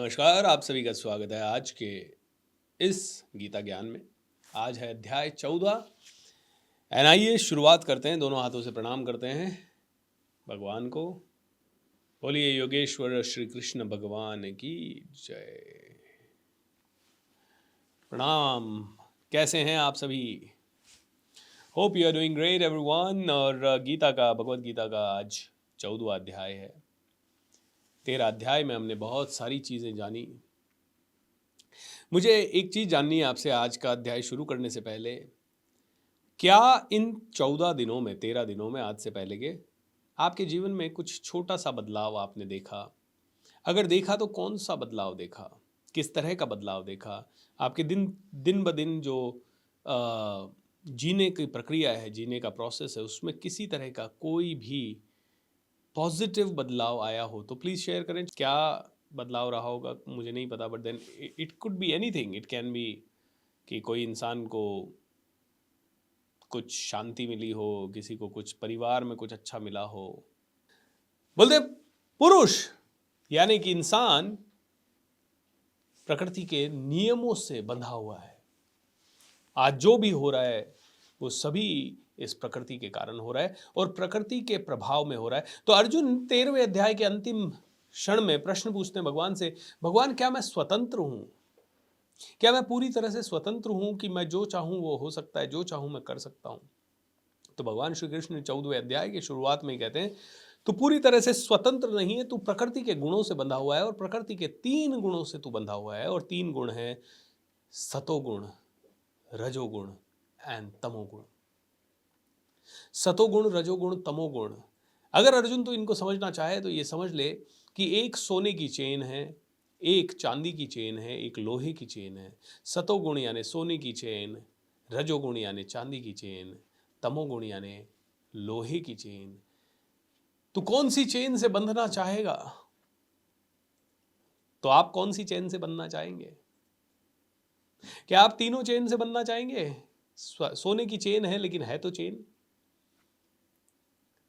नमस्कार, आप सभी का स्वागत है आज के इस गीता ज्ञान में। आज है अध्याय 14 एंड आइए शुरुआत करते हैं। दोनों हाथों से प्रणाम करते हैं भगवान को। बोलिए योगेश्वर श्री कृष्ण भगवान की जय। प्रणाम। कैसे हैं आप सभी? Hope you are doing great everyone. और भगवत गीता का आज 14वां अध्याय है। 13 अध्याय में हमने बहुत सारी चीज़ें जानी। मुझे एक चीज़ जाननी है आपसे आज का अध्याय शुरू करने से पहले। क्या इन 14 दिनों में, 13 दिनों में, आज से पहले के आपके जीवन में कुछ छोटा सा बदलाव आपने देखा? अगर देखा तो कौन सा बदलाव देखा? किस तरह का बदलाव देखा? आपके दिन दिन ब दिन जो जीने की प्रक्रिया है, जीने का प्रोसेस है, उसमें किसी तरह का कोई भी पॉजिटिव बदलाव आया हो तो प्लीज़ शेयर करें। क्या बदलाव रहा होगा मुझे नहीं पता, but then it could be anything. It can be कि कोई इंसान को कुछ शांति मिली हो, किसी को कुछ परिवार में कुछ अच्छा मिला हो। बोलते पुरुष यानी कि इंसान प्रकृति के नियमों से बंधा हुआ है। आज जो भी हो रहा है वो सभी इस प्रकृति के कारण हो रहा है और प्रकृति के प्रभाव में हो रहा है। तो अर्जुन 13वें अध्याय के अंतिम क्षण में प्रश्न पूछते हैं भगवान से, भगवान क्या मैं स्वतंत्र हूं? क्या मैं पूरी तरह से स्वतंत्र हूं कि मैं जो चाहूं वो हो सकता है, जो चाहूं मैं कर सकता हूं? तो भगवान श्री कृष्ण 14वें अध्याय की शुरुआत में ही कहते हैं तू पूरी तरह से स्वतंत्र नहीं है, तू प्रकृति के गुणों से बंधा हुआ है और प्रकृति के 3 गुणों से तू बंधा हुआ है। और 3 गुण हैं सतोगुण, रजोगुण एंड तमोगुण। सतोगुण, रजोगुण, तमोगुण। अगर अर्जुन तो इनको समझना चाहे तो ये समझ ले कि एक सोने की चेन है, एक चांदी की चेन है, एक लोहे की चेन है। सतोगुण यानी सोने की चेन, रजोगुण यानी चांदी की चेन, तमोगुण यानी लोहे की चेन। तू कौन सी चेन से बंधना चाहेगा? तो आप कौन सी चेन से बंधना चाहेंगे? क्या आप तीनों चेन से बंधना चाहेंगे? सोने की चेन है लेकिन है तो चेन।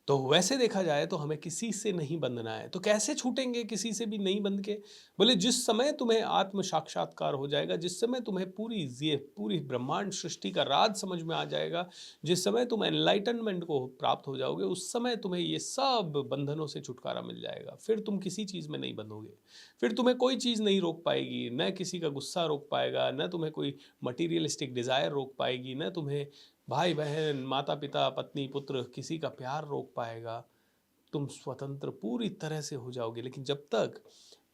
तो वैसे देखा जाए तो हमें किसी से नहीं बंधना है। तो कैसे छूटेंगे किसी से भी नहीं बंध के? बोले जिस समय तुम्हें आत्म साक्षात्कार हो जाएगा, जिस समय तुम्हें पूरी ब्रह्मांड सृष्टि का राज समझ में आ जाएगा, जिस समय तुम एनलाइटनमेंट को प्राप्त हो जाओगे, उस समय तुम्हें ये सब बंधनों से छुटकारा मिल जाएगा। फिर तुम किसी चीज़ में नहीं बंधोगे। फिर तुम्हें कोई चीज़ नहीं रोक पाएगी, न किसी का गुस्सा रोक पाएगा, न तुम्हें कोई मटीरियलिस्टिक डिज़ायर रोक पाएगी, न तुम्हें भाई बहन, माता पिता, पत्नी पुत्र, किसी का प्यार रोक पाएगा। तुम स्वतंत्र पूरी तरह से हो जाओगे। लेकिन जब तक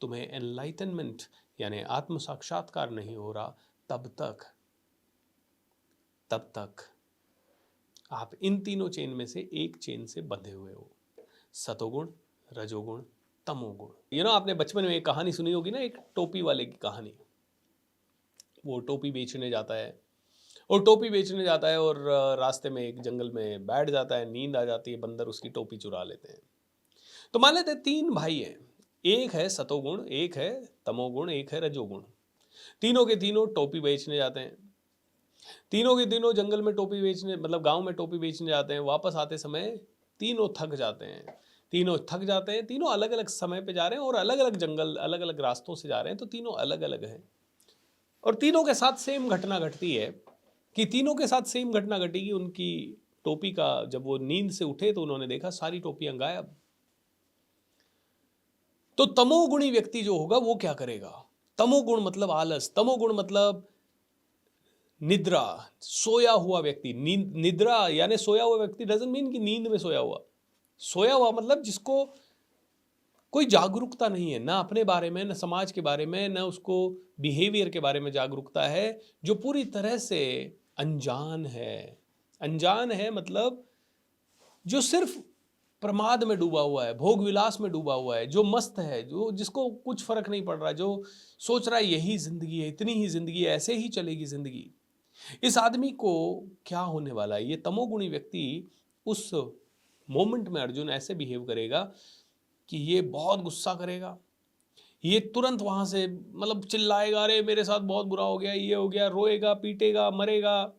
तुम्हें एनलाइटनमेंट यानी आत्म साक्षात्कार नहीं हो रहा, तब तक आप इन तीनों चेन में से एक चेन से बंधे हुए हो, सतोगुण, रजोगुण, तमोगुण। आपने बचपन में एक कहानी सुनी होगी ना, एक टोपी वाले की कहानी। वो टोपी बेचने जाता है और रास्ते में एक जंगल में बैठ जाता है, नींद आ जाती है, बंदर उसकी टोपी चुरा लेते हैं। तो मान लेते हैं 3 भाई हैं, एक है सतोगुण, एक है तमोगुण, एक है रजोगुण। तीनों के तीनों टोपी बेचने जाते हैं। तीनों के तीनों जंगल में टोपी बेचने, मतलब गांव में टोपी बेचने जाते हैं। वापस आते समय तीनों थक जाते हैं। तीनों अलग अलग समय पे जा रहे हैं और अलग अलग जंगल, अलग अलग रास्तों से जा रहे हैं। तो तीनों अलग अलग हैं और तीनों के साथ सेम घटना घटती है कि उनकी टोपी का, जब वो नींद से उठे तो उन्होंने देखा सारी टोपियां गायब। तो तमोगुणी व्यक्ति जो होगा वो क्या करेगा? तमोगुण मतलब आलस, तमोगुण मतलब निद्रा, सोया हुआ व्यक्ति। निद्रा यानी सोया हुआ व्यक्ति डजंट मीन कि नींद में सोया हुआ मतलब जिसको कोई जागरूकता नहीं है, ना अपने बारे में, ना समाज के बारे में, ना उसको बिहेवियर के बारे में जागरूकता है, जो पूरी तरह से अनजान है मतलब जो सिर्फ प्रमाद में डूबा हुआ है, भोग विलास में डूबा हुआ है, जो मस्त है, जो जिसको कुछ फर्क नहीं पड़ रहा, जो सोच रहा है यही जिंदगी है, इतनी ही जिंदगी है, ऐसे ही चलेगी जिंदगी। इस आदमी को क्या होने वाला है? ये तमोगुणी व्यक्ति उस मोमेंट में अर्जुन ऐसे बिहेव करेगा कि ये बहुत गुस्सा करेगा, ये तुरंत वहां से मतलब चिल्लाएगा, अरे मेरे साथ बहुत बुरा हो गया, ये हो गया, रोएगा, पीटेगा, मरेगा,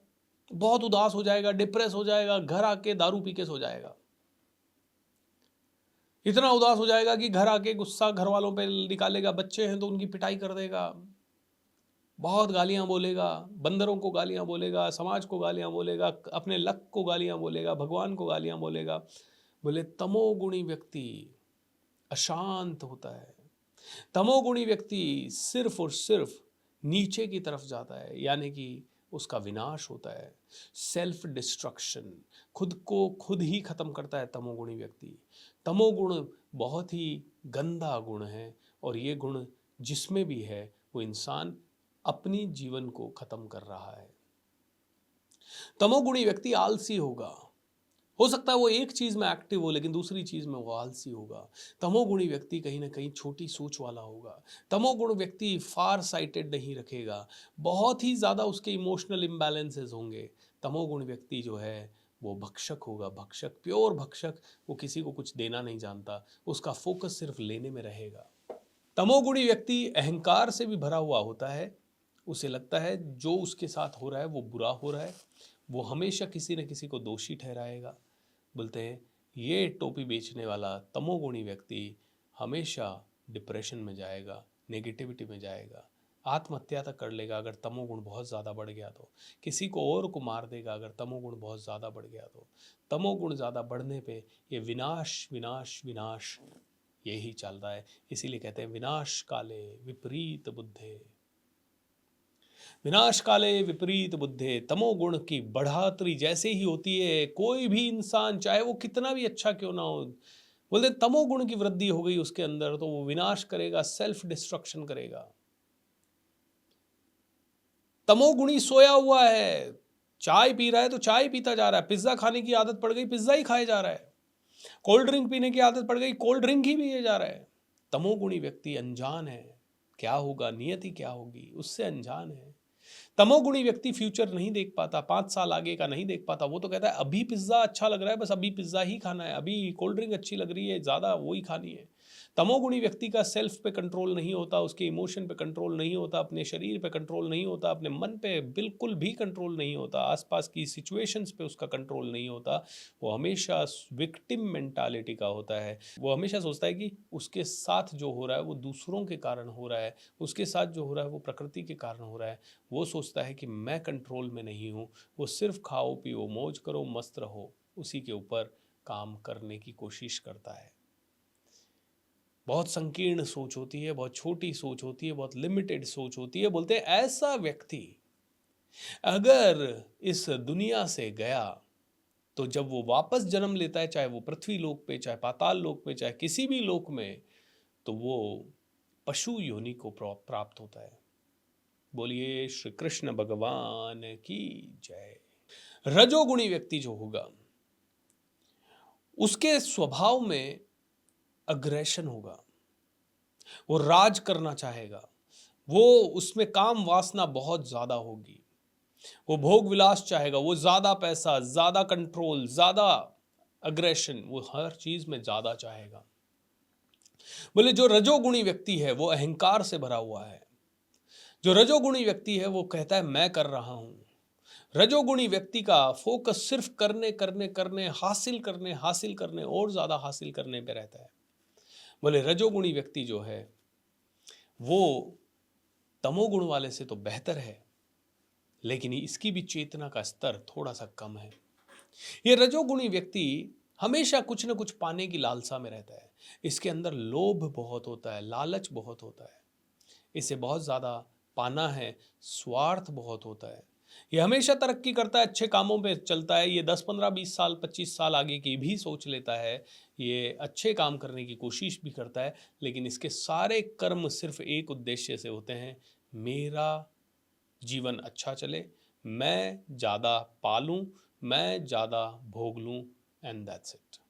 बहुत उदास हो जाएगा, डिप्रेस हो जाएगा, घर आके दारू पी के सो जाएगा। इतना उदास हो जाएगा कि घर आके गुस्सा घर वालों पे निकालेगा, बच्चे हैं तो उनकी पिटाई कर देगा, बहुत गालियां बोलेगा, बंदरों को गालियां बोलेगा, समाज को गालियां बोलेगा, अपने लक को गालियां बोलेगा, भगवान को गालियां बोलेगा। बोले तमोगुणी व्यक्ति अशांत होता है, तमोगुणी व्यक्ति सिर्फ और सिर्फ नीचे की तरफ जाता है, यानी कि उसका विनाश होता है, सेल्फ डिस्ट्रक्शन, खुद को खुद ही खत्म करता है तमोगुणी व्यक्ति। तमोगुण बहुत ही गंदा गुण है, और ये गुण जिसमें भी है वो इंसान अपनी जीवन को खत्म कर रहा है। तमोगुणी व्यक्ति आलसी होगा, हो सकता है वो एक चीज में एक्टिव हो लेकिन दूसरी चीज में वो आलसी होगा। तमोगुणी व्यक्ति कहीं ना कहीं छोटी सोच वाला होगा। तमोगुण व्यक्ति फार साइटेड नहीं रखेगा, बहुत ही ज्यादा उसके इमोशनल इम्बैलेंसेस होंगे। तमोगुण व्यक्ति जो है वो भक्षक होगा, भक्षक, प्योर भक्षक। वो किसी को कुछ देना नहीं जानता, उसका फोकस सिर्फ लेने में रहेगा। तमोगुणी व्यक्ति अहंकार से भी भरा हुआ होता है, उसे लगता है जो उसके साथ हो रहा है वो बुरा हो रहा है, वो हमेशा किसी न किसी को दोषी ठहराएगा। बोलते हैं ये टोपी बेचने वाला तमोगुणी व्यक्ति हमेशा डिप्रेशन में जाएगा, नेगेटिविटी में जाएगा, आत्महत्या तक कर लेगा अगर तमोगुण बहुत ज़्यादा बढ़ गया तो, किसी को और को मार देगा अगर तमोगुण बहुत ज़्यादा बढ़ गया तो। तमोगुण ज़्यादा बढ़ने पे ये विनाश विनाश विनाश यही चल रहा है। इसीलिए कहते हैं विनाश काले विपरीत बुद्धे, विनाश काले विपरीत बुद्धे। तमोगुण की बढ़ोतरी जैसे ही होती है, कोई भी इंसान चाहे वो कितना भी अच्छा क्यों ना हो, बोलते तमोगुण की वृद्धि हो गई उसके अंदर तो वो विनाश करेगा, सेल्फ डिस्ट्रक्शन करेगा। तमोगुणी सोया हुआ है, चाय पी रहा है तो चाय पीता जा रहा है, पिज्जा खाने की आदत पड़ गई पिज्जा ही खाए जा रहा है, कोल्ड ड्रिंक पीने की आदत पड़ गई कोल्ड ड्रिंक ही पिए जा रहा है। तमोगुणी व्यक्ति अनजान है, क्या होगा नियति क्या होगी उससे अनजान है। तमोगुणी व्यक्ति फ्यूचर नहीं देख पाता, 5 साल आगे का नहीं देख पाता। वो तो कहता है अभी पिज्जा अच्छा लग रहा है, बस अभी पिज्जा ही खाना है, अभी कोल्ड ड्रिंक अच्छी लग रही है, ज्यादा वो ही खानी है। तमोगुणी व्यक्ति का सेल्फ पे कंट्रोल नहीं होता, उसके इमोशन पे कंट्रोल नहीं होता, अपने शरीर पे कंट्रोल नहीं होता, अपने मन पे बिल्कुल भी कंट्रोल नहीं होता, आसपास की सिचुएशंस पे उसका कंट्रोल नहीं होता। वो हमेशा विक्टिम मेंटालिटी का होता है। वो हमेशा सोचता है कि उसके साथ जो हो रहा है वो दूसरों के कारण हो रहा है, उसके साथ जो हो रहा है वो प्रकृति के कारण हो रहा है। वो सोचता है कि मैं कंट्रोल में नहीं हूँ। वो सिर्फ खाओ पियो मौज करो मस्त रहो, उसी के ऊपर काम करने की कोशिश करता है। बहुत संकीर्ण सोच होती है, बहुत छोटी सोच होती है, बहुत लिमिटेड सोच होती है। बोलते हैं ऐसा व्यक्ति अगर इस दुनिया से गया तो जब वो वापस जन्म लेता है, चाहे वो पृथ्वी लोक पे, चाहे पाताल लोक पे, चाहे किसी भी लोक में, तो वो पशु योनि को प्राप्त होता है। बोलिए श्री कृष्ण भगवान की जय। रजोगुणी व्यक्ति जो होगा उसके स्वभाव में अग्रेशन होगा, वो राज करना चाहेगा, वो उसमें काम वासना बहुत ज्यादा होगी, वो भोग विलास चाहेगा, वो ज्यादा पैसा, ज्यादा कंट्रोल, ज्यादा अग्रेशन, वो हर चीज में ज्यादा चाहेगा। बोले जो रजोगुणी व्यक्ति है वो अहंकार से भरा हुआ है। जो रजोगुणी व्यक्ति है वो कहता है मैं कर रहा हूं। रजोगुणी व्यक्ति का फोकस सिर्फ करने करने करने, हासिल करने और ज्यादा हासिल करने पे रहता है। बोले रजोगुणी व्यक्ति जो है वो तमोगुण वाले से तो बेहतर है, लेकिन इसकी भी चेतना का स्तर थोड़ा सा कम है। ये रजोगुणी व्यक्ति हमेशा कुछ न कुछ पाने की लालसा में रहता है। इसके अंदर लोभ बहुत होता है, लालच बहुत होता है, इसे बहुत ज़्यादा पाना है, स्वार्थ बहुत होता है। ये हमेशा तरक्की करता है, अच्छे कामों पे चलता है, ये 10 15 20 साल 25 साल आगे की भी सोच लेता है, ये अच्छे काम करने की कोशिश भी करता है, लेकिन इसके सारे कर्म सिर्फ एक उद्देश्य से होते हैं, मेरा जीवन अच्छा चले, मैं ज़्यादा पालूं, मैं ज़्यादा भोग लूं, एंड दैट्स इट।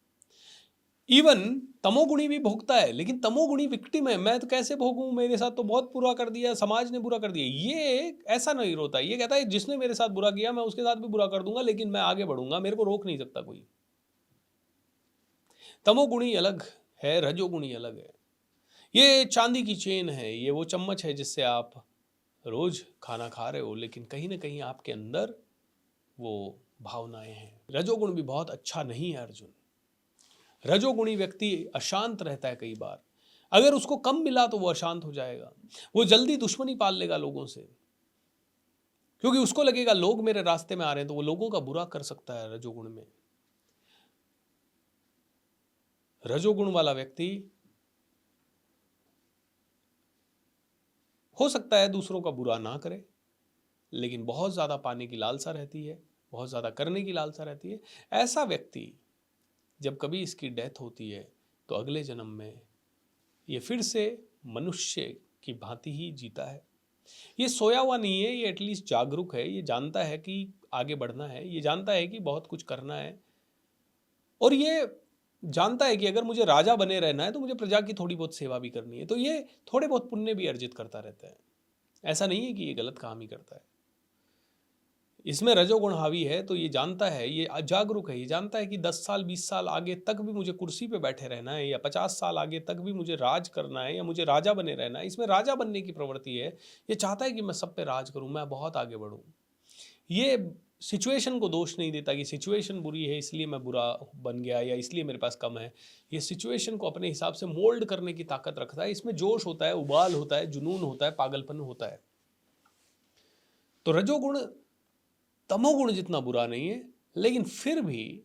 इवन तमोगुणी भी भोगता है, लेकिन तमोगुणी विक्टिम है, मैं तो कैसे भोगूं, मेरे साथ तो बहुत बुरा कर दिया, समाज ने बुरा कर दिया। ये ऐसा नहीं रोता, ये कहता है जिसने मेरे साथ बुरा किया मैं उसके साथ भी बुरा कर दूंगा, लेकिन मैं आगे बढ़ूंगा, मेरे को रोक नहीं सकता कोई। तमोगुणी अलग है, रजोगुणी अलग है। ये चांदी की चेन है, ये वो चम्मच है जिससे आप रोज खाना खा रहे हो, लेकिन कहीं ना कहीं आपके अंदर वो भावनाएं हैं। रजोगुण भी बहुत अच्छा नहीं है अर्जुन। रजोगुणी व्यक्ति अशांत रहता है कई बार, अगर उसको कम मिला तो वो अशांत हो जाएगा, वो जल्दी दुश्मनी पाल लेगा लोगों से, क्योंकि उसको लगेगा लोग मेरे रास्ते में आ रहे हैं, तो वो लोगों का बुरा कर सकता है रजोगुण में। रजोगुण वाला व्यक्ति हो सकता है दूसरों का बुरा ना करे, लेकिन बहुत ज्यादा पाने की लालसा रहती है, बहुत ज्यादा करने की लालसा रहती है। ऐसा व्यक्ति जब कभी इसकी डेथ होती है तो अगले जन्म में ये फिर से मनुष्य की भांति ही जीता है। ये सोया हुआ नहीं है, ये एटलीस्ट जागरूक है, ये जानता है कि आगे बढ़ना है, ये जानता है कि बहुत कुछ करना है, और ये जानता है कि अगर मुझे राजा बने रहना है तो मुझे प्रजा की थोड़ी बहुत सेवा भी करनी है, तो ये थोड़े बहुत पुण्य भी अर्जित करता रहता है। ऐसा नहीं है कि ये गलत काम ही करता है। इसमें रजोगुण हावी है तो ये जानता है, ये जागरूक है, ये जानता है कि 10 साल 20 साल आगे तक भी मुझे कुर्सी पे बैठे रहना है, या 50 साल आगे तक भी मुझे राज करना है, या मुझे राजा बने रहना है। इसमें राजा बनने की प्रवृत्ति है, ये चाहता है कि मैं सब पे राज करूं, मैं बहुत आगे बढ़ूं। ये सिचुएशन को दोष नहीं देता कि सिचुएशन बुरी है इसलिए मैं बुरा बन गया, या इसलिए मेरे पास कम है। ये सिचुएशन को अपने हिसाब से मोल्ड करने की ताकत रखता है। इसमें जोश होता है, उबाल होता है, जुनून होता है, पागलपन होता है। तो रजोगुण तमोगुण जितना बुरा नहीं है, लेकिन फिर भी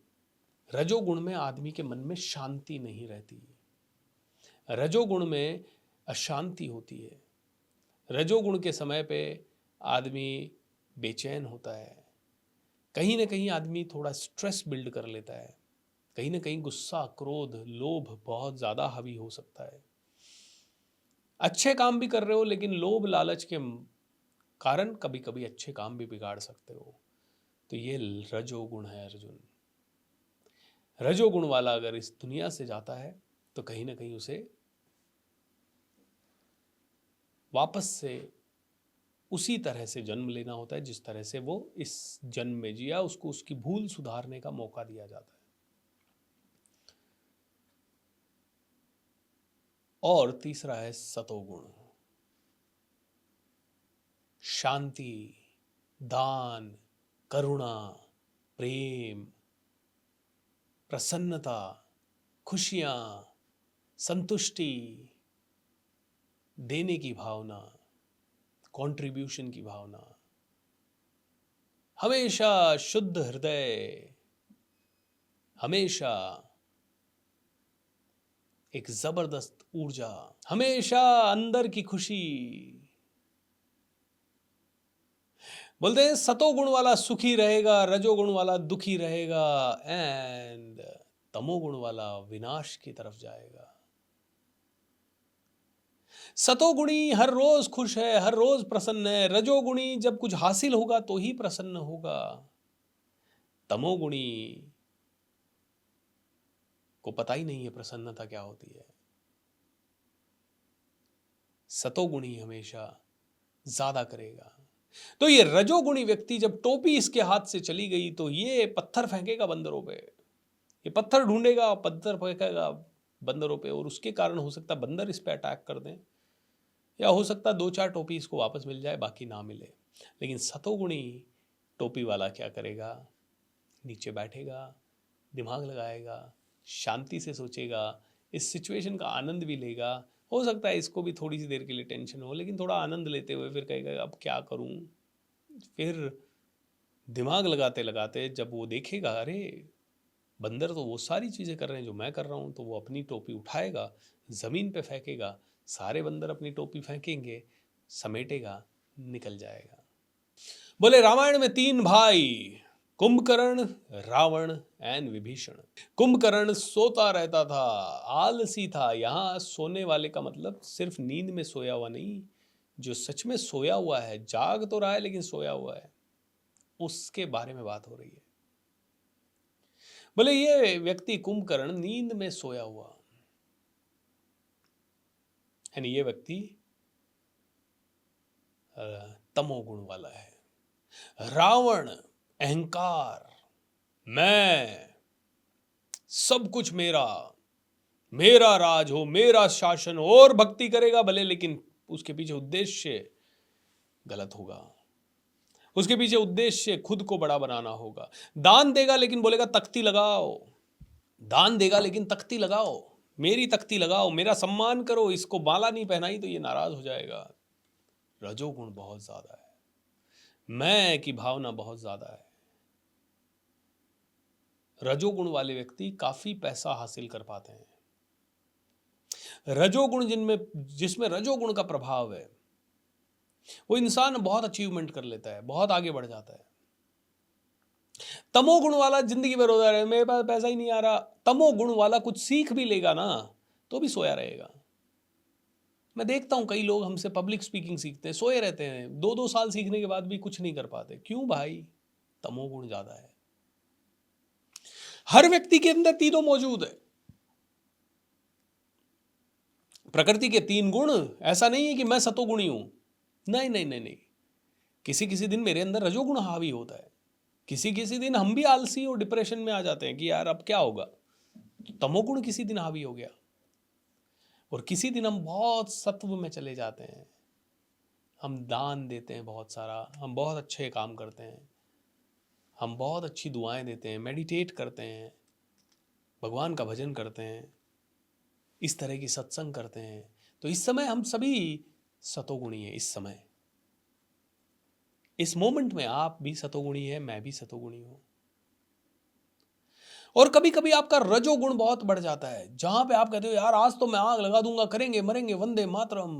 रजोगुण में आदमी के मन में शांति नहीं रहती। रजोगुण में अशांति होती है। रजोगुण के समय पे आदमी बेचैन होता है, कहीं ना कहीं आदमी थोड़ा स्ट्रेस बिल्ड कर लेता है, कहीं ना कहीं गुस्सा, क्रोध, लोभ बहुत ज़्यादा हावी हो सकता है। अच्छे काम भी कर रहे हो लेकिन लोभ लालच के कारण कभी कभी अच्छे काम भी बिगाड़ सकते हो। तो ये रजोगुण है अर्जुन। रजोगुण वाला अगर इस दुनिया से जाता है तो कहीं ना कहीं उसे वापस से उसी तरह से जन्म लेना होता है जिस तरह से वो इस जन्म में जिया, उसको उसकी भूल सुधारने का मौका दिया जाता है। और तीसरा है सतोगुण। शांति, दान, करुणा, प्रेम, प्रसन्नता, खुशियां, संतुष्टि, देने की भावना, कंट्रीब्यूशन की भावना, हमेशा शुद्ध हृदय, हमेशा एक जबरदस्त ऊर्जा, हमेशा अंदर की खुशी। बोलते हैं सतोगुण वाला सुखी रहेगा, रजोगुण वाला दुखी रहेगा, एंड तमोगुण वाला विनाश की तरफ जाएगा। सतोगुणी हर रोज खुश है, हर रोज प्रसन्न है। रजोगुणी जब कुछ हासिल होगा तो ही प्रसन्न होगा। तमोगुणी को पता ही नहीं है प्रसन्नता क्या होती है। सतोगुणी हमेशा ज्यादा करेगा। तो ये रजोगुणी व्यक्ति जब टोपी इसके हाथ से चली गई तो ये पत्थर फेंकेगा बंदरों पे, ये पत्थर ढूंढेगा, पत्थर फेंकेगा बंदरों पे, और उसके कारण हो सकता बंदर इस पे अटैक कर दें, या हो सकता 2-4 टोपी इसको वापस मिल जाए, बाकी ना मिले। लेकिन सतोगुणी टोपी वाला क्या करेगा? नीचे बैठेगा, दिमाग लगाएगा, शांति से सोचेगा, इस सिचुएशन का आनंद भी लेगा। हो सकता है इसको भी थोड़ी सी देर के लिए टेंशन हो, लेकिन थोड़ा आनंद लेते हुए फिर कहेगा अब क्या करूं। फिर दिमाग लगाते लगाते जब वो देखेगा अरे बंदर तो वो सारी चीज़ें कर रहे हैं जो मैं कर रहा हूँ, तो वो अपनी टोपी उठाएगा, ज़मीन पे फेंकेगा, सारे बंदर अपनी टोपी फेंकेंगे, समेटेगा, निकल जाएगा। बोले रामायण में 3 भाई, कुंभकर्ण, रावण एंड विभीषण। कुंभकर्ण सोता रहता था, आलसी था। यहाँ सोने वाले का मतलब सिर्फ नींद में सोया हुआ नहीं, जो सच में सोया हुआ है, जाग तो रहा है लेकिन सोया हुआ है, उसके बारे में बात हो रही है। बोले ये व्यक्ति कुंभकर्ण नींद में सोया हुआ, यानी ये व्यक्ति तमोगुण वाला है। रावण अहंकार, मैं, सब कुछ मेरा, मेरा राज हो, मेरा शासन हो, और भक्ति करेगा भले, लेकिन उसके पीछे उद्देश्य गलत होगा। उसके पीछे उद्देश्य खुद को बड़ा बनाना होगा। दान देगा लेकिन बोलेगा तख्ती लगाओ, दान देगा लेकिन तख्ती लगाओ, मेरी तख्ती लगाओ, मेरा सम्मान करो, इसको माला नहीं पहनाई तो ये नाराज हो जाएगा। रजोगुण बहुत ज्यादा है, मैं की भावना बहुत ज्यादा है। रजोगुण वाले व्यक्ति काफी पैसा हासिल कर पाते हैं। रजोगुण जिसमें रजोगुण का प्रभाव है, वो इंसान बहुत अचीवमेंट कर लेता है, बहुत आगे बढ़ जाता है। तमोगुण वाला जिंदगी भर रोता रहे, मेरे पास पैसा ही नहीं आ रहा। तमोगुण वाला कुछ सीख भी लेगा ना तो भी सोया रहेगा। मैं देखता हूं कई लोग हमसे पब्लिक स्पीकिंग सीखते हैं, सोए रहते हैं, 2-2 साल सीखने के बाद भी कुछ नहीं कर पाते। क्यों भाई? तमोगुण ज्यादा है। हर व्यक्ति के अंदर तीनों मौजूद है। प्रकृति के 3 गुण, ऐसा नहीं है कि मैं सतोगुणी हूं। नहीं नहीं नहीं नहीं, किसी किसी दिन मेरे अंदर रजोगुण हावी होता है, किसी किसी दिन हम भी आलसी और डिप्रेशन में आ जाते हैं कि यार अब क्या होगा। तमोगुण किसी दिन हावी हो गया, और किसी दिन हम बहुत सत्व में चले जाते हैं। हम दान देते हैं बहुत सारा, हम बहुत अच्छे काम करते हैं, हम बहुत अच्छी दुआएं देते हैं, मेडिटेट करते हैं, भगवान का भजन करते हैं, इस तरह की सत्संग करते हैं। तो इस समय हम सभी सतोगुणी हैं। इस समय, इस मोमेंट में आप भी सतोगुणी हैं, मैं भी सतोगुणी हूं। और कभी कभी आपका रजोगुण बहुत बढ़ जाता है, जहां पे आप कहते हो यार आज तो मैं आग लगा दूंगा, करेंगे मरेंगे, वंदे मातरम।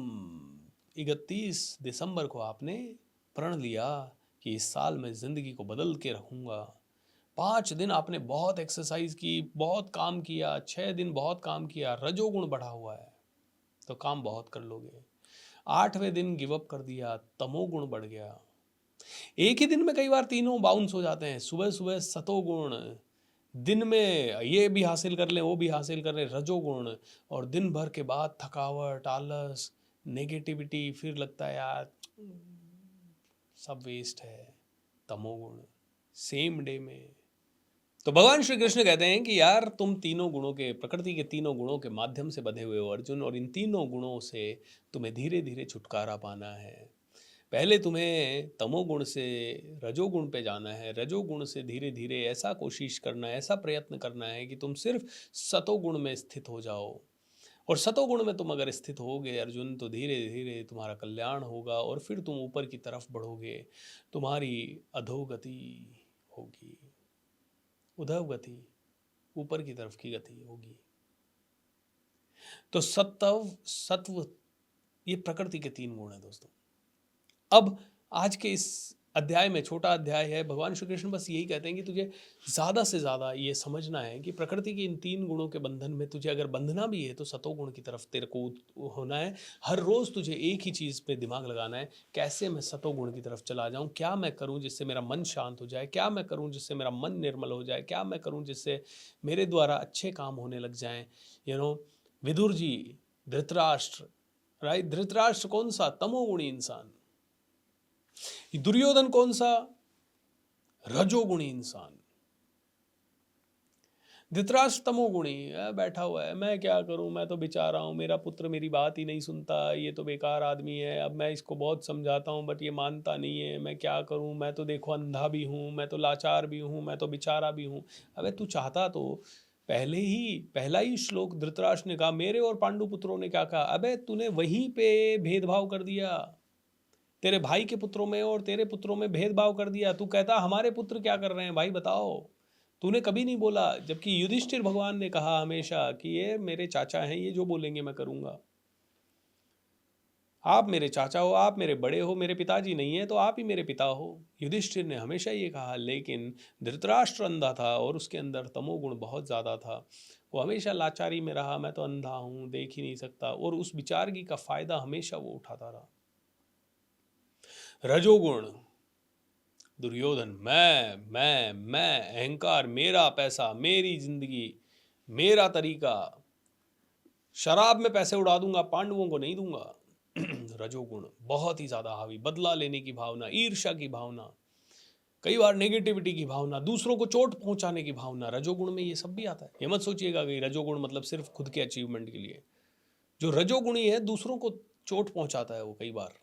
31 दिसंबर को आपने प्रण लिया कि इस साल मैं जिंदगी को बदल के रहूंगा। 5 दिन आपने बहुत एक्सरसाइज की, बहुत काम किया, 6 दिन बहुत काम किया, रजोगुण बढ़ा हुआ है तो काम बहुत कर लोगे। 8वें दिन गिव अप कर दिया, तमोगुण बढ़ गया। एक ही दिन में कई बार तीनों बाउंस हो जाते हैं। सुबह सुबह सतोगुण, दिन में ये भी हासिल कर लें, वो भी हासिल कर लें, रजोगुण, और दिन भर के बाद थकावट, आलस, नेगेटिविटी, फिर लगता है यार सब वेस्ट है, तमोगुण सेम डे में। तो भगवान श्री कृष्ण कहते हैं कि यार तुम तीनों गुणों के, प्रकृति के 3 गुणों के माध्यम से बंधे हुए हो अर्जुन, और इन 3 गुणों से तुम्हें धीरे धीरे छुटकारा पाना है। पहले तुम्हें तमोगुण से रजोगुण पे जाना है, रजोगुण से धीरे धीरे ऐसा कोशिश करना है, ऐसा प्रयत्न करना है कि तुम सिर्फ सतोगुण में स्थित हो जाओ। और सतोगुण में तुम अगर स्थित होगे अर्जुन, तो धीरे धीरे तुम्हारा कल्याण होगा और फिर तुम ऊपर की तरफ बढ़ोगे, तुम्हारी अधोगति होगी, उधवगति, ऊपर की तरफ की गति होगी। तो सत्व ये प्रकृति के 3 गुण हैं दोस्तों। अब आज के इस अध्याय में, छोटा अध्याय है, भगवान श्री कृष्ण बस यही कहते हैं कि तुझे ज़्यादा से ज़्यादा ये समझना है कि प्रकृति के इन 3 गुणों के बंधन में तुझे अगर बंधना भी है तो सतोगुण की तरफ तेरे को होना है। हर रोज़ तुझे एक ही चीज़ पे दिमाग लगाना है, कैसे मैं सतोगुण की तरफ चला जाऊँ, क्या मैं करूँ जिससे मेरा मन शांत हो जाए, क्या मैं करूँ जिससे मेरा मन निर्मल हो जाए, क्या मैं करूँ जिससे मेरे द्वारा अच्छे काम होने लग जाएँ। विदुर जी, धृतराष्ट्र, राइट, धृतराष्ट्र कौन सा? तमोगुणी इंसान। दुर्योधन कौन सा? रजोगुणी इंसान। धृतराष्ट्र तमोगुणी, बैठा हुआ है, मैं क्या करूं, मैं तो बेचारा हूं, मेरा पुत्र मेरी बात ही नहीं सुनता, ये तो बेकार आदमी है, अब मैं इसको बहुत समझाता हूं बट ये मानता नहीं है, मैं क्या करूं, मैं तो देखो अंधा भी हूं, मैं तो लाचार भी हूं, मैं तो बेचारा भी हूं। अबे तू चाहता तो पहला ही श्लोक धृतराष्ट्र ने कहा, मेरे और पांडु पुत्रों ने क्या कहा, अबे तूने वहीं पे भेदभाव कर दिया, तेरे भाई के पुत्रों में और तेरे पुत्रों में भेदभाव कर दिया। तू कहता हमारे पुत्र क्या कर रहे हैं भाई बताओ, तूने कभी नहीं बोला। जबकि युधिष्ठिर भगवान ने कहा हमेशा कि ये मेरे चाचा हैं, ये जो बोलेंगे मैं करूंगा। आप मेरे चाचा हो, आप मेरे बड़े हो, मेरे पिताजी नहीं है तो आप ही मेरे पिता हो। युधिष्ठिर ने हमेशा ये कहा, लेकिन धृतराष्ट्र अंधा था और उसके अंदर तमोगुण बहुत ज़्यादा था। वो हमेशा लाचारी में रहा, मैं तो अंधा हूँ, देख ही नहीं सकता, और उस विचारगी का फायदा हमेशा वो उठाता रहा। रजोगुण, दुर्योधन, मैं, अहंकार, मेरा पैसा, मेरी जिंदगी, मेरा तरीका, शराब में पैसे उड़ा दूंगा, पांडवों को नहीं दूंगा। रजोगुण बहुत ही ज्यादा हावी, बदला लेने की भावना, ईर्ष्या की भावना, कई बार नेगेटिविटी की भावना, दूसरों को चोट पहुंचाने की भावना, रजोगुण में ये सब भी आता है। ये मत सोचिएगा कि रजोगुण मतलब सिर्फ खुद के अचीवमेंट के लिए। जो रजोगुणी है दूसरों को चोट पहुंचाता है वो कई बार,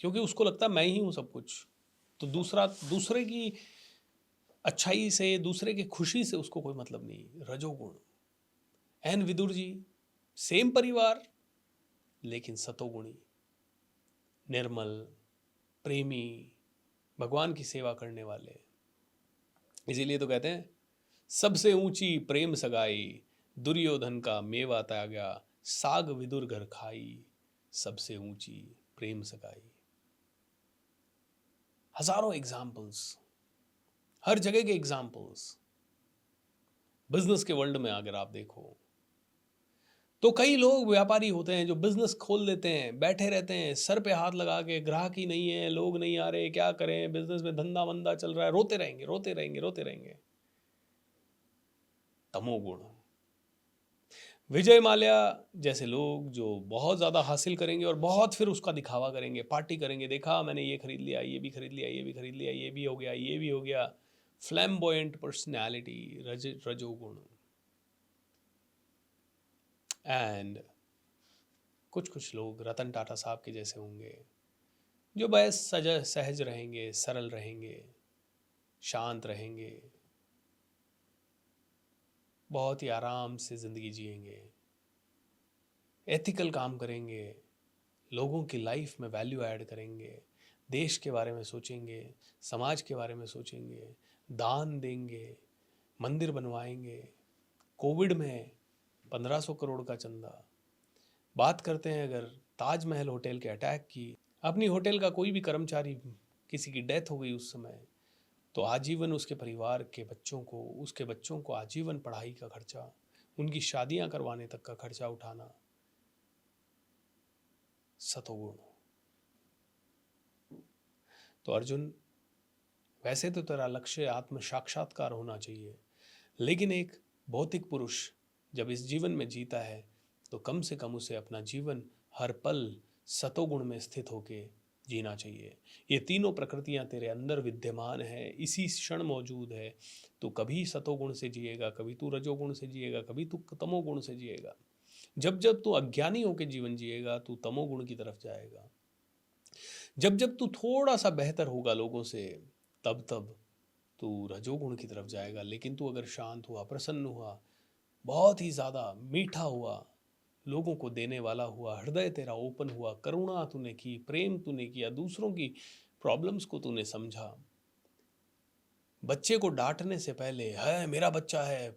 क्योंकि उसको लगता है मैं ही हूं सब कुछ। तो दूसरे की अच्छाई से, दूसरे की खुशी से उसको कोई मतलब नहीं, रजोगुण। एन विदुर जी, सेम परिवार लेकिन सतोगुणी, निर्मल, प्रेमी, भगवान की सेवा करने वाले। इसीलिए तो कहते हैं सबसे ऊंची प्रेम सगाई, दुर्योधन का मेवा त्यागा, साग विदुर घर खाई, सबसे ऊंची प्रेम सगाई। हजारों एग्जाम्पल्स, हर जगह के एग्जाम्पल्स। बिजनेस के वर्ल्ड में अगर आप देखो तो कई लोग व्यापारी होते हैं जो बिजनेस खोल लेते हैं, बैठे रहते हैं सर पे हाथ लगा के, ग्राहक ही नहीं है, लोग नहीं आ रहे, क्या करें, बिजनेस में धंधा मंदा चल रहा है, रोते रहेंगे रोते रहेंगे रोते रहेंगे। तमोगुण। विजय माल्या जैसे लोग जो बहुत ज़्यादा हासिल करेंगे और बहुत फिर उसका दिखावा करेंगे, पार्टी करेंगे, देखा मैंने ये खरीद लिया, ये भी खरीद लिया, ये भी खरीद लिया, ये भी हो गया, ये भी हो गया। फ्लैम्बॉयंट पर्सनैलिटी, रजोगुण। एंड कुछ कुछ लोग रतन टाटा साहब के जैसे होंगे जो बस सहज रहेंगे, सरल रहेंगे, शांत रहेंगे, बहुत ही आराम से ज़िंदगी जिएंगे, एथिकल काम करेंगे, लोगों की लाइफ में वैल्यू ऐड करेंगे, देश के बारे में सोचेंगे, समाज के बारे में सोचेंगे, दान देंगे, मंदिर बनवाएंगे। कोविड में 1500 करोड़ का चंदा। बात करते हैं अगर ताजमहल होटल के अटैक की, अपनी होटल का कोई भी कर्मचारी, किसी की डेथ हो गई उस समय, तो आजीवन उसके परिवार के बच्चों को, उसके बच्चों को आजीवन पढ़ाई का खर्चा, उनकी शादियां करवाने तक का खर्चा उठाना। सतोगुण। तो अर्जुन, वैसे तो तेरा लक्ष्य आत्म साक्षात्कार होना चाहिए, लेकिन एक भौतिक पुरुष जब इस जीवन में जीता है तो कम से कम उसे अपना जीवन हर पल सतोगुण में स्थित होके जीना चाहिए। ये तीनों प्रकृतियां तेरे अंदर विद्यमान है, इसी क्षण मौजूद है। तू कभी सतोगुण से जिएगा, कभी तू रजोगुण से जिएगा, कभी तू तमोगुण से जिएगा। जब जब तू अज्ञानी होकर जीवन जिएगा तू तमोगुण की तरफ जाएगा। जब जब तू थोड़ा सा बेहतर होगा लोगों से, तब तब तू रजोगुण की तरफ जाएगा। लेकिन तू अगर शांत हुआ, प्रसन्न हुआ, बहुत ही ज़्यादा मीठा हुआ, लोगों को देने वाला हुआ, हृदय तेरा ओपन हुआ, करुणा तूने की, प्रेम तूने किया, दूसरों की प्रॉब्लम्स को तूने समझा, बच्चे को डांटने से पहले है मेरा बच्चा है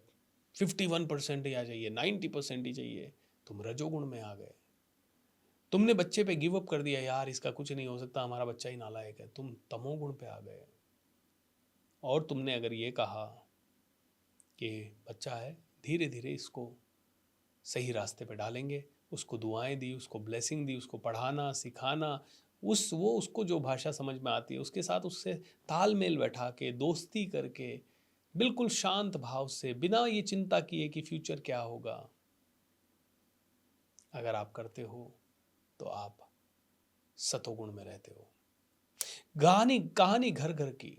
51% ही आ चाहिए, 90% ही चाहिए, तुम रजोगुण में आ गए। तुमने बच्चे पे गिव अप कर दिया, यार इसका कुछ नहीं हो सकता, हमारा बच्चा ही नालायक है, तुम तमोगुण पे आ गए। और तुमने अगर ये कहा कि बच्चा है, धीरे धीरे इसको सही रास्ते पे डालेंगे, उसको दुआएं दी, उसको ब्लेसिंग दी, उसको पढ़ाना सिखाना, उसको जो भाषा समझ में आती है उसके साथ उससे तालमेल बैठा के, दोस्ती करके, बिल्कुल शांत भाव से, बिना ये चिंता किए कि फ्यूचर क्या होगा, अगर आप करते हो तो आप सतोगुण में रहते हो। कहानी कहानी घर घर की,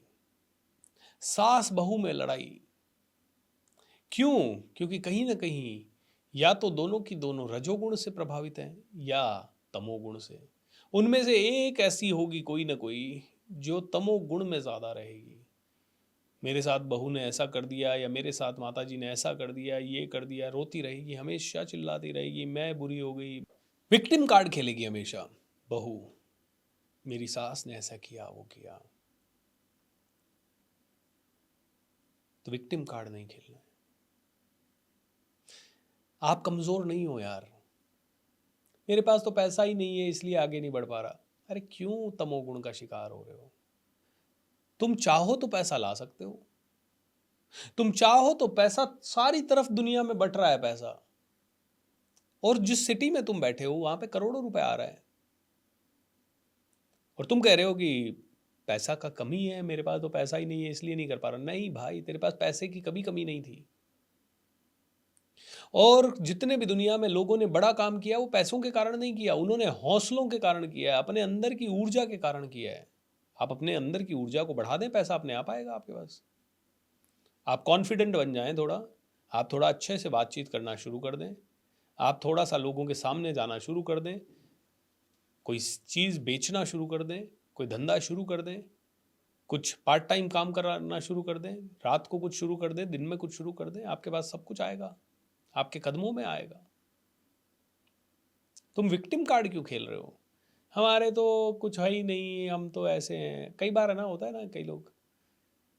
सास बहू में लड़ाई। क्यों? क्योंकि कहीं ना कहीं या तो दोनों की दोनों रजोगुण से प्रभावित हैं या तमोगुण से। उनमें से एक ऐसी होगी कोई ना कोई जो तमोगुण में ज़्यादा रहेगी। मेरे साथ बहू ने ऐसा कर दिया, या मेरे साथ माता जी ने ऐसा कर दिया, ये कर दिया, रोती रहेगी, हमेशा चिल्लाती रहेगी, मैं बुरी हो गई, विक्टिम कार्ड खेलेगी हमेशा बहू, मेरी सास ने ऐसा किया, वो किया। तो विक्टिम कार्ड नहीं खेलना है। आप कमज़ोर नहीं हो यार, मेरे पास तो पैसा ही नहीं है इसलिए आगे नहीं बढ़ पा रहा। अरे क्यों तमोगुण का शिकार हो रहे हो? तुम चाहो तो पैसा ला सकते हो, तुम चाहो तो पैसा सारी तरफ दुनिया में बट रहा है पैसा, और जिस सिटी में तुम बैठे हो वहां पे करोड़ों रुपए आ रहा है, और तुम कह रहे हो कि पैसा का कमी है, मेरे पास तो पैसा ही नहीं है इसलिए नहीं कर पा रहा। नहीं भाई, तेरे पास पैसे की कभी कमी नहीं थी। और जितने भी दुनिया में लोगों ने बड़ा काम किया वो पैसों के कारण नहीं किया, उन्होंने हौसलों के कारण किया है, अपने अंदर की ऊर्जा के कारण किया है। आप अपने अंदर की ऊर्जा को बढ़ा दें, पैसा अपने आप आएगा आपके पास। आप कॉन्फिडेंट बन जाएं थोड़ा, आप थोड़ा अच्छे से बातचीत करना शुरू कर दें, आप थोड़ा सा लोगों के सामने जाना शुरू कर दें, कोई चीज़ बेचना शुरू कर दें, कोई धंधा शुरू कर दें, कुछ पार्ट टाइम काम करना शुरू कर दें, रात को कुछ शुरू कर दें, दिन में कुछ शुरू कर दें, आपके पास सब कुछ आएगा, आपके कदमों में आएगा। तुम विक्टिम कार्ड क्यों खेल रहे हो? हमारे तो कुछ है ही नहीं, हम तो ऐसे हैं। कई बार है ना, होता है ना, कई लोग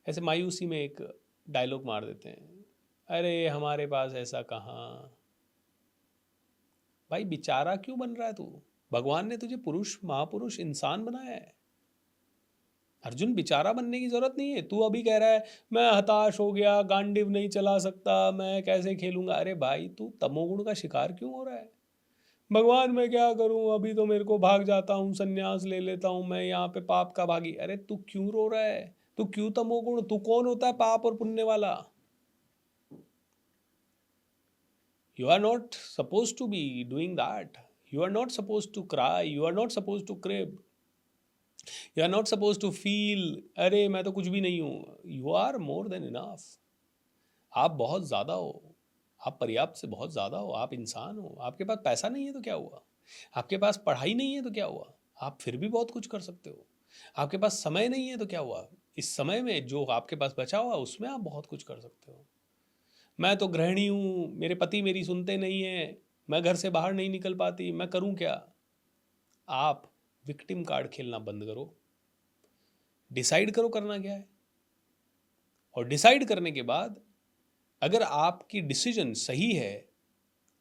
ऐसे मायूसी में एक डायलॉग मार देते हैं, अरे हमारे पास ऐसा कहाँ। भाई बेचारा क्यों बन रहा है तू? भगवान ने तुझे पुरुष, महापुरुष, इंसान बनाया है। अर्जुन बेचारा बनने की जरूरत नहीं है। तू अभी कह रहा है मैं हताश हो गया, गांडीव नहीं चला सकता, मैं कैसे खेलूंगा। अरे भाई तू तमोगुण का शिकार क्यों हो रहा है? भगवान मैं क्या करूं, अभी तो मेरे को भाग जाता हूं, संन्यास ले लेता हूं, मैं यहाँ पे पाप का भागी। अरे तू क्यों रो रहा है? तू क्यों तमोगुण? तू कौन होता है पाप और पुण्य वाला? You are not supposed to be doing that. You are not supposed to cry. You are not supposed to crib. You are not supposed to feel, अरे मैं तो कुछ भी नहीं हूँ। You are more than enough. आप बहुत ज़्यादा हो। आप पर्याप्त से बहुत ज़्यादा हो। आप इंसान हो। आपके पास पैसा नहीं है तो क्या हुआ? आपके पास पढ़ाई नहीं है तो क्या हुआ? आप फिर भी बहुत कुछ कर सकते हो। आपके पास समय नहीं है तो क्या हुआ? इस समय में जो आपके पास बचा हुआ उसमें आप बहुत कुछ कर सकते हो। मैं तो गृहिणी हूँ, मेरे पति मेरी सुनते नहीं हैं, मैं घर से बाहर नहीं निकल पाती, मैं करूँ क्या? आप विक्टिम कार्ड खेलना बंद करो, डिसाइड करो करना क्या है, और डिसाइड करने के बाद अगर आपकी डिसीजन सही है,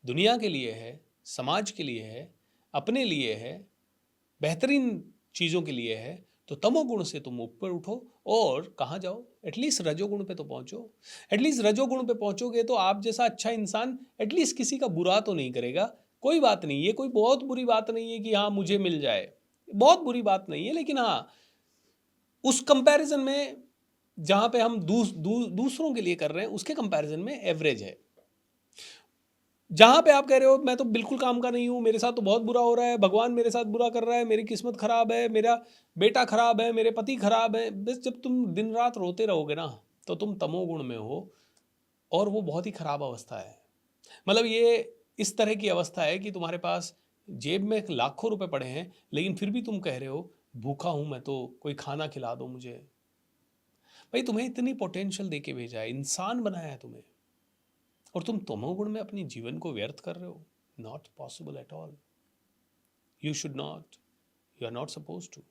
दुनिया के लिए है, समाज के लिए है, अपने लिए है, बेहतरीन चीज़ों के लिए है, तो तमोगुण से तुम ऊपर उठो और कहाँ जाओ? एटलीस्ट रजोगुण पे तो पहुँचो। एटलीस्ट रजोगुण पे पहुँचोगे तो आप जैसा अच्छा इंसान एटलीस्ट किसी का बुरा तो नहीं करेगा। कोई बात नहीं, ये कोई बहुत बुरी बात नहीं है कि हाँ मुझे मिल जाए, बहुत बुरी बात नहीं है, लेकिन हाँ उस कंपैरिजन में जहाँ पे हम दूसरों के लिए कर रहे हैं उसके कंपैरिजन में एवरेज है। जहां पे आप कह रहे हो मैं तो बिल्कुल काम का नहीं हूँ, मेरे साथ तो बहुत बुरा हो रहा है, भगवान मेरे साथ बुरा कर रहा है, मेरी किस्मत खराब है, मेरा बेटा खराब है, मेरे पति खराब है, बस जब तुम दिन रात रोते रहोगे ना तो तुम तमोगुण में हो। और वो बहुत ही खराब अवस्था है। मतलब ये इस तरह की अवस्था है कि तुम्हारे पास जेब में लाखों रुपए पड़े हैं लेकिन फिर भी तुम कह रहे हो भूखा हूं मैं, तो कोई खाना खिला दो मुझे। भाई तुम्हें इतनी पोटेंशियल देके भेजा है, इंसान बनाया है तुम्हें, और तुम तमोगुण में अपनी जीवन को व्यर्थ कर रहे हो। Not possible at all. You should not, you are not suppose to.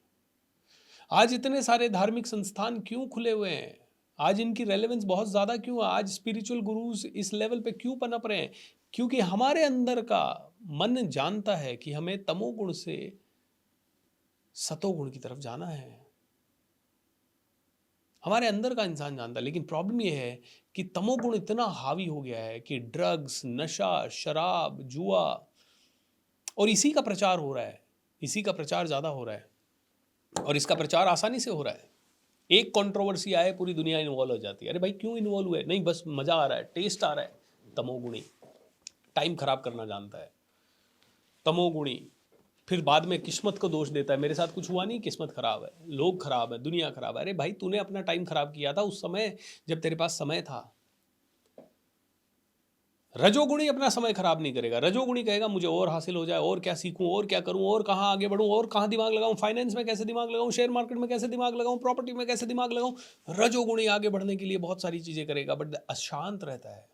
आज इतने सारे धार्मिक संस्थान क्यों खुले हुए हैं? आज इनकी रेलेवेंस बहुत ज़्यादा क्यों है? आज स्पिरिचुअल गुरुज इस लेवल पे क्यों पनप रहे हैं? क्योंकि हमारे अंदर का मन जानता है कि हमें तमोगुण से सतोगुण की तरफ जाना है। हमारे अंदर का इंसान जानता है, लेकिन प्रॉब्लम यह है कि तमोगुण इतना हावी हो गया है कि ड्रग्स, नशा, शराब, जुआ, और इसी का प्रचार हो रहा है, इसी का प्रचार ज़्यादा हो रहा है, और इसका प्रचार आसानी से हो रहा है। एक कंट्रोवर्सी आए पूरी दुनिया इन्वॉल्व हो जाती है। अरे भाई क्यों इन्वॉल्व हुए? नहीं बस मज़ा आ रहा है, टेस्ट आ रहा है। तमोगुणी टाइम खराब करना जानता है। तमोगुणी फिर बाद में किस्मत को दोष देता है, मेरे साथ कुछ हुआ नहीं, किस्मत खराब है, लोग खराब है, दुनिया खराब है। अरे भाई तूने अपना टाइम खराब किया था उस समय जब तेरे पास समय था। रजोगुणी अपना समय खराब नहीं करेगा। रजोगुणी कहेगा मुझे और हासिल हो जाए, और क्या सीखूं, और क्या करूं, और कहाँ आगे बढ़ूं, और कहाँ दिमाग लगाऊं, फाइनेंस में कैसे दिमाग लगाऊं, शेयर मार्केट में कैसे दिमाग लगाऊं, प्रॉपर्टी में कैसे दिमाग लगाऊं। रजोगुणी आगे बढ़ने के लिए बहुत सारी चीजें करेगा, बट अशांत रहता है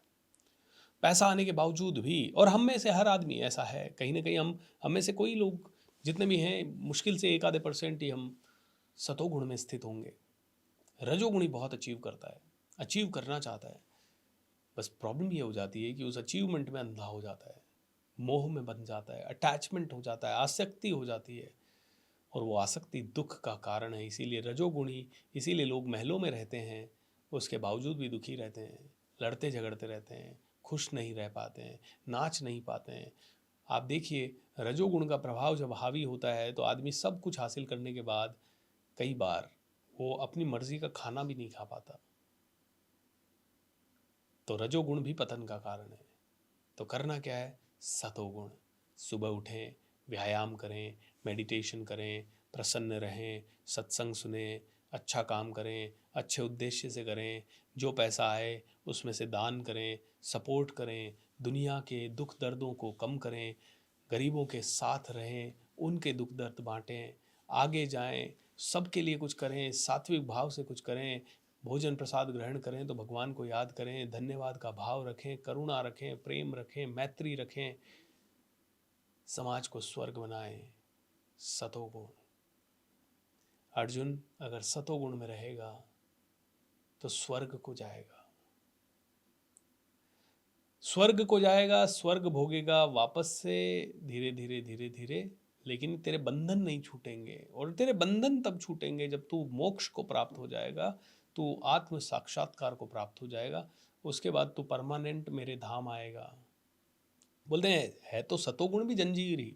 पैसा आने के बावजूद भी। और हम में से हर आदमी ऐसा है, कहीं ना कहीं हम में से कोई लोग जितने भी हैं, मुश्किल से 1-आधे% ही हम सतोगुण में स्थित होंगे। रजोगुणी बहुत अचीव करता है, अचीव करना चाहता है, बस प्रॉब्लम ये हो जाती है कि उस अचीवमेंट में अंधा हो जाता है, मोह में बन जाता है, अटैचमेंट हो जाता है, आसक्ति हो जाती है, और वो आसक्ति दुख का कारण है। इसीलिए रजोगुणी, इसीलिए लोग महलों में रहते हैं, उसके बावजूद भी दुखी रहते हैं, लड़ते झगड़ते रहते हैं, खुश नहीं रह पाते हैं, नाच नहीं पाते हैं। आप देखिए रजोगुण का प्रभाव जब हावी होता है तो आदमी सब कुछ हासिल करने के बाद कई बार वो अपनी मर्जी का खाना भी नहीं खा पाता। तो रजोगुण भी पतन का कारण है। तो करना क्या है? सतोगुण। सुबह उठें, व्यायाम करें, मेडिटेशन करें, प्रसन्न रहें, सत्संग सुने, अच्छा काम करें, अच्छे उद्देश्य से करें, जो पैसा आए उसमें से दान करें, सपोर्ट करें, दुनिया के दुख दर्दों को कम करें, गरीबों के साथ रहें, उनके दुख दर्द बांटें, आगे जाएं, सबके लिए कुछ करें, सात्विक भाव से कुछ करें, भोजन प्रसाद ग्रहण करें तो भगवान को याद करें, धन्यवाद का भाव रखें, करुणा रखें, प्रेम रखें, मैत्री रखें, समाज को स्वर्ग बनाएं। सतोगुण। अर्जुन अगर सतोगुण में रहेगा तो स्वर्ग को जाएगा, स्वर्ग को जाएगा, स्वर्ग भोगेगा वापस से धीरे धीरे धीरे धीरे, लेकिन तेरे बंधन नहीं छूटेंगे। और तेरे बंधन तब छूटेंगे जब तू मोक्ष को प्राप्त हो जाएगा, तू आत्म साक्षात्कार को प्राप्त हो जाएगा। उसके बाद तू परमानेंट मेरे धाम आएगा। बोलते हैं है तो सतोगुण भी जंजीर ही,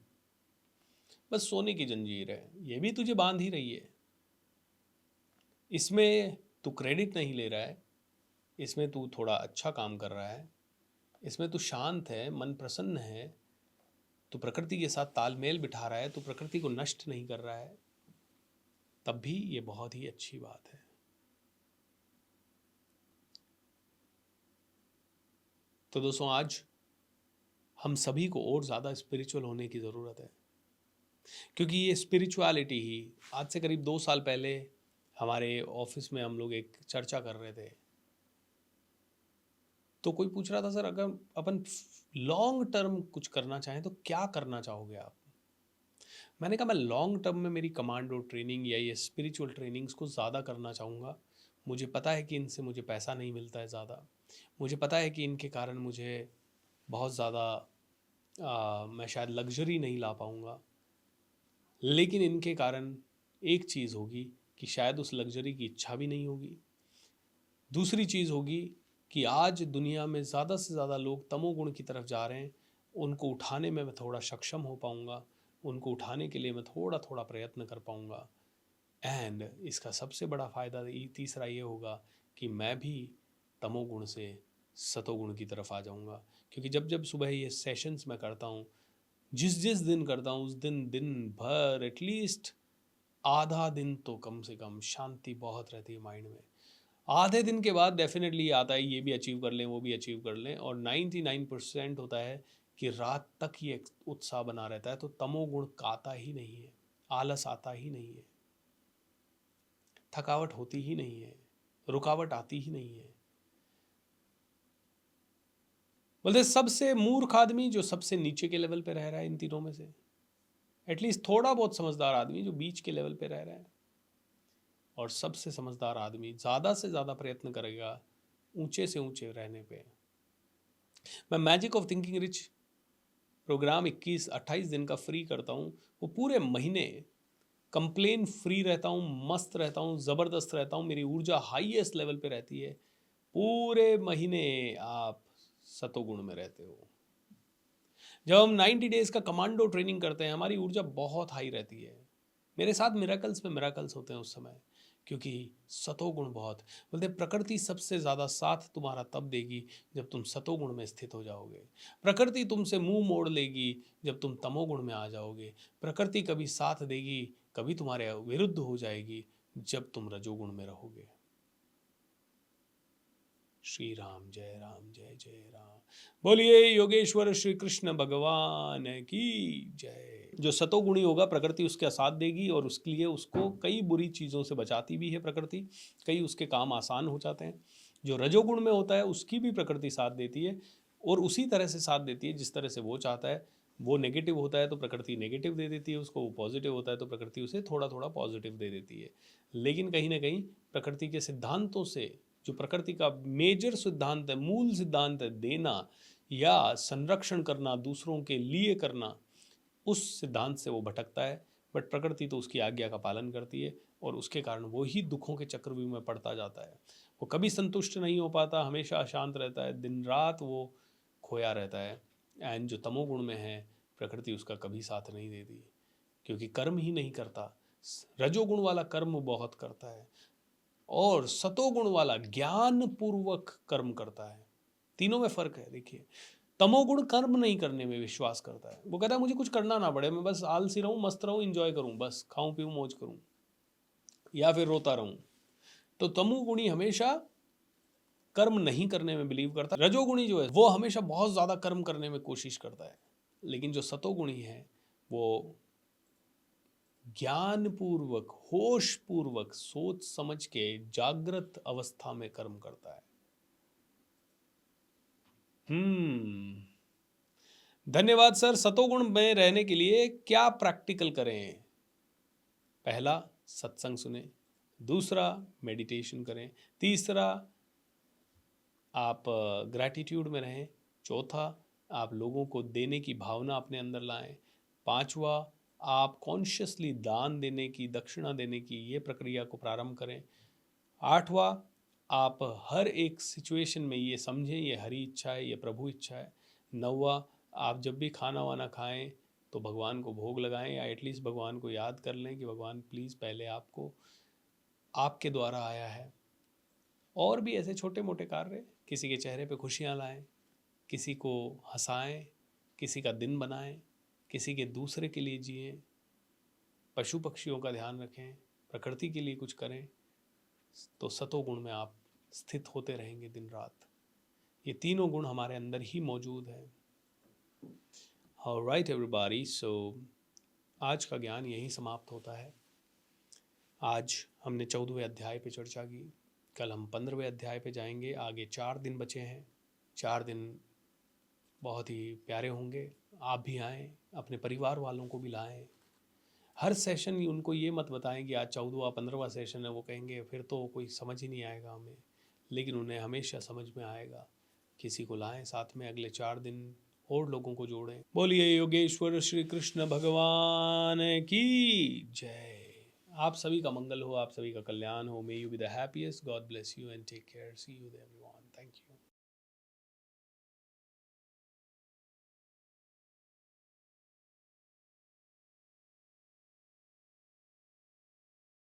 बस सोने की जंजीर है, ये भी तुझे बांध ही रही है। इसमें तू क्रेडिट नहीं ले रहा है, इसमें तू थोड़ा अच्छा काम कर रहा है, इसमें तू शांत है, मन प्रसन्न है, तू प्रकृति के साथ तालमेल बिठा रहा है, तू प्रकृति को नष्ट नहीं कर रहा है, तब भी ये बहुत ही अच्छी बात है। तो दोस्तों आज हम सभी को और ज़्यादा स्पिरिचुअल होने की ज़रूरत है, क्योंकि ये स्पिरिचुअलिटी ही आज से करीब 2 साल पहले हमारे ऑफिस में हम लोग एक चर्चा कर रहे थे, तो कोई पूछ रहा था सर अगर अपन लॉन्ग टर्म कुछ करना चाहें तो क्या करना चाहोगे आप। मैंने कहा मैं लॉन्ग टर्म में मेरी कमांडो ट्रेनिंग या ये स्पिरिचुअल ट्रेनिंग्स को ज़्यादा करना चाहूँगा। मुझे पता है कि इनसे मुझे पैसा नहीं मिलता है ज़्यादा, मुझे पता है कि इनके कारण मुझे बहुत ज़्यादा मैं शायद लग्जरी नहीं ला पाऊँगा, लेकिन इनके कारण एक चीज़ होगी कि शायद उस लग्जरी की इच्छा भी नहीं होगी। दूसरी चीज़ होगी कि आज दुनिया में ज़्यादा से ज़्यादा लोग तमोगुण की तरफ जा रहे हैं, उनको उठाने में मैं थोड़ा सक्षम हो पाऊँगा, उनको उठाने के लिए मैं थोड़ा थोड़ा प्रयत्न कर पाऊँगा। एंड इसका सबसे बड़ा फ़ायदा तीसरा ये होगा कि मैं भी तमोगुण से सतोगुण की तरफ आ जाऊँगा। क्योंकि जब जब सुबह ये सेशंस मैं करता हूँ, जिस जिस दिन करता हूँ उस दिन दिन भर एटलीस्ट आधा दिन तो कम से कम शांति बहुत रहती है माइंड में। आधे दिन के बाद डेफिनेटली आता है ये भी अचीव कर लें, वो भी अचीव कर लें, और 99% होता है कि रात तक ये उत्साह बना रहता है। तो तमोगुण आता ही नहीं है, आलस आता ही नहीं है, थकावट होती ही नहीं है, रुकावट आती ही नहीं है। बोलते सबसे मूर्ख आदमी जो सबसे नीचे के लेवल पे रह रहा है इन तीनों में से, एटलीस्ट थोड़ा बहुत समझदार आदमी जो बीच के लेवल पे रह रहा है, और सबसे समझदार आदमी ज़्यादा से ज़्यादा प्रयत्न करेगा ऊंचे से ऊंचे रहने पे। मैं magic of thinking rich program 21-28 दिन का फ्री करता हूँ, वो पूरे महीने कंप्लेन फ्री रहता हूँ, मस्त रहता हूँ, ज़बरदस्त रहता हूँ, मेरी ऊर्जा हाईएस्ट लेवल पे रहती है। पूरे महीने आप सतोगुण में रहते हो। जब हम 90 डेज का कमांडो ट्रेनिंग करते हैं हमारी ऊर्जा बहुत हाई रहती है। मेरे साथ मिराकल्स पे मिराकल्स होते हैं उस समय, क्योंकि सतोगुण बहुत, बोलते प्रकृति सबसे ज़्यादा साथ तुम्हारा तब देगी जब तुम सतोगुण में स्थित हो जाओगे। प्रकृति तुमसे मुंह मोड़ लेगी जब तुम तमोगुण में आ जाओगे। प्रकृति कभी साथ देगी, कभी तुम्हारे विरुद्ध हो जाएगी जब तुम रजोगुण में रहोगे। श्री राम जय जय राम। बोलिए योगेश्वर श्री कृष्ण भगवान की जय। जो सतोगुणी होगा प्रकृति उसका साथ देगी, और उसके लिए उसको कई बुरी चीज़ों से बचाती भी है प्रकृति, कई उसके काम आसान हो जाते हैं। जो रजोगुण में होता है उसकी भी प्रकृति साथ देती है, और उसी तरह से साथ देती है जिस तरह से वो चाहता है। वो नेगेटिव होता है तो प्रकृति नेगेटिव दे देती है उसको, वो पॉजिटिव होता है तो प्रकृति उसे थोड़ा थोड़ा पॉजिटिव दे देती है। लेकिन कहीं ना कहीं प्रकृति के सिद्धांतों से, जो प्रकृति का मेजर सिद्धांत है, मूल सिद्धांत है, देना या संरक्षण करना, दूसरों के लिए करना, उस सिद्धांत से वो भटकता है। बट प्रकृति तो उसकी आज्ञा का पालन करती है, और उसके कारण वो ही दुखों के चक्रव्यूह में पड़ता जाता है। वो कभी संतुष्ट नहीं हो पाता, हमेशा अशांत रहता है, दिन रात वो खोया रहता है। एंड जो तमोगुण में है प्रकृति उसका कभी साथ नहीं देती, क्योंकि कर्म ही नहीं करता। रजोगुण वाला कर्म बहुत करता है, और सतोगुण वाला ज्ञान पूर्वक कर्म करता है। तीनों में फर्क है। देखिए तमोगुण कर्म नहीं करने में विश्वास करता है, वो कहता है मुझे कुछ करना ना पड़े, मैं बस आलसी रहूं, मस्त रहूं, इंजॉय करूं, बस खाऊं पीऊं मौज करूं, या फिर रोता रहूं। तो तमोगुणी हमेशा कर्म नहीं करने में बिलीव करता है। रजोगुणी जो है वो हमेशा बहुत ज्यादा कर्म करने में कोशिश करता है। लेकिन जो सतोगुणी है वो ज्ञान पूर्वक, होश पूर्वक, सोच समझ के जागृत अवस्था में कर्म करता है। धन्यवाद सर। सतोगुण में रहने के लिए क्या प्रैक्टिकल करें? पहला, सत्संग सुने। दूसरा, मेडिटेशन करें। तीसरा, आप ग्रैटिट्यूड में रहें। चौथा, आप लोगों को देने की भावना अपने अंदर लाएं। पांचवा, आप कॉन्शियसली दान देने की, दक्षिणा देने की ये प्रक्रिया को प्रारंभ करें। आठवां, आप हर एक सिचुएशन में ये समझें ये हरी इच्छा है, ये प्रभु इच्छा है। नौवां, आप जब भी खाना वाना खाएं तो भगवान को भोग लगाएं, या एटलीस्ट भगवान को याद कर लें कि भगवान प्लीज़ पहले आपको, आपके द्वारा आया है। और भी ऐसे छोटे मोटे कार्य, किसी के चेहरे पे खुशियाँ लाएं, किसी को हंसाएं, किसी का दिन बनाएं, किसी के दूसरे के लिए जिएं, पशु पक्षियों का ध्यान रखें, प्रकृति के लिए कुछ करें, तो सतोगुण में आप स्थित होते रहेंगे दिन रात। ये तीनों गुण हमारे अंदर ही मौजूद है। ऑलराइट एवरीबॉडी, सो आज का ज्ञान यहीं समाप्त होता है। आज हमने 14वें अध्याय पे चर्चा की, कल हम 15वें अध्याय पे जाएंगे। आगे 4 दिन बचे हैं। 4 दिन बहुत ही प्यारे होंगे। आप भी आएँ, अपने परिवार वालों को भी लाएं। हर सेशन उनको ये मत बताएं कि आज 14वां 15वां सेशन है, वो कहेंगे फिर तो कोई समझ ही नहीं आएगा हमें, लेकिन उन्हें हमेशा समझ में आएगा। किसी को लाएं साथ में, अगले 4 दिन और लोगों को जोड़ें। बोलिए योगेश्वर श्री कृष्ण भगवान की जय। आप सभी का मंगल हो, आप सभी का कल्याण हो। May you be the happiest. God bless you and take care. See you there everyone. Thank you.